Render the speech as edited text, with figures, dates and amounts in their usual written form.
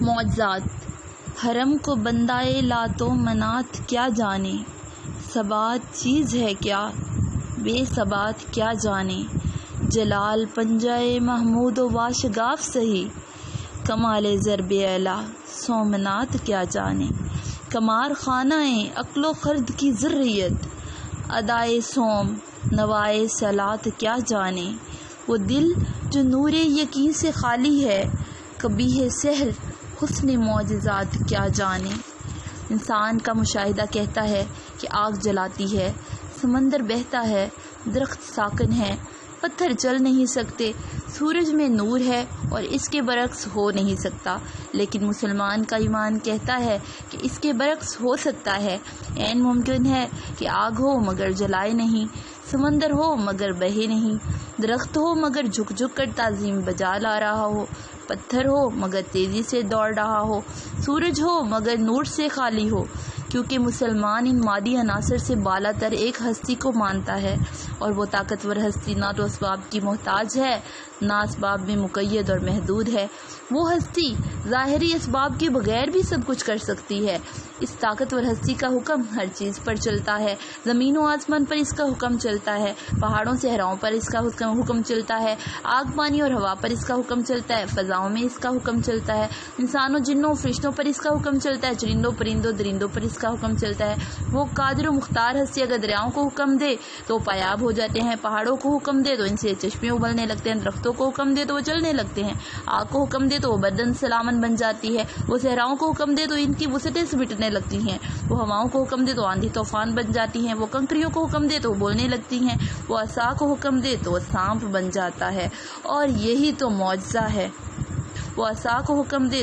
معجزات۔ حرم کو بندائے لات و منات کیا جانے، ثبات چیز ہے کیا بے ثبات کیا جانے۔ جلال پنجائے محمود و واشگاف سہی، کمال ضرب اعلیٰ سومنات کیا جانے۔ کمار خانہ عقل و خرد کی ذریت، ادائے سوم نوائے صلات کیا جانے۔ وہ دل جو نور یقین سے خالی ہے، قبیح سحر حسن معجزات کیا جانے۔ انسان کا مشاہدہ کہتا ہے کہ آگ جلاتی ہے، سمندر بہتا ہے، درخت ساکن ہے، پتھر چل نہیں سکتے، سورج میں نور ہے اور اس کے برعکس ہو نہیں سکتا، لیکن مسلمان کا ایمان کہتا ہے کہ اس کے برعکس ہو سکتا ہے۔ عین ممکن ہے کہ آگ ہو مگر جلائے نہیں، سمندر ہو مگر بہے نہیں، درخت ہو مگر جھک جھک کر تعظیم بجا لا رہا ہو، پتھر ہو مگر تیزی سے دوڑ رہا ہو، سورج ہو مگر نور سے خالی ہو، کیونکہ مسلمان ان مادی عناصر سے بالا تر ایک ہستی کو مانتا ہے، اور وہ طاقتور ہستی نہ تو اسباب کی محتاج ہے، نہ اسباب میں مقید اور محدود ہے۔ وہ ہستی ظاہری اسباب کے بغیر بھی سب کچھ کر سکتی ہے۔ اس طاقتور ہستی کا حکم ہر چیز پر چلتا ہے، زمین و آسمان پر اس کا حکم چلتا ہے، پہاڑوں صحراؤں پر اس کا حکم چلتا ہے، آگ پانی اور ہوا پر اس کا حکم چلتا ہے، فضاؤں میں اس کا حکم چلتا ہے، انسانوں جنوں فرشتوں پر اس کا حکم چلتا ہے، چرندوں پرندوں درندوں پر اس کا حکم چلتا ہے۔ وہ قادر و مختار ہستی اگر دریاؤں کو حکم دے تو پایاب ہو جاتے ہیں، پہاڑوں کو حکم دے تو ان سے چشمے ابلنے لگتے ہیں، درختوں کو حکم دے تو وہ چلنے لگتے ہیں، آگ کو حکم دے تو وہ بدن سلامن بن جاتی ہے، وہ صحراؤں کو حکم دے تو ان کی وسعتیں سمٹنے لگتی ہیں، وہ ہواؤں کو حکم دے تو آندھی طوفان بن جاتی ہیں، وہ کنکریوں کو حکم دے تو وہ بولنے لگتی ہیں، وہ عصا کو حکم دے تو وہ سانپ بن جاتا ہے۔ اور یہی تو معجزہ ہے، وہ عصا کو حکم دے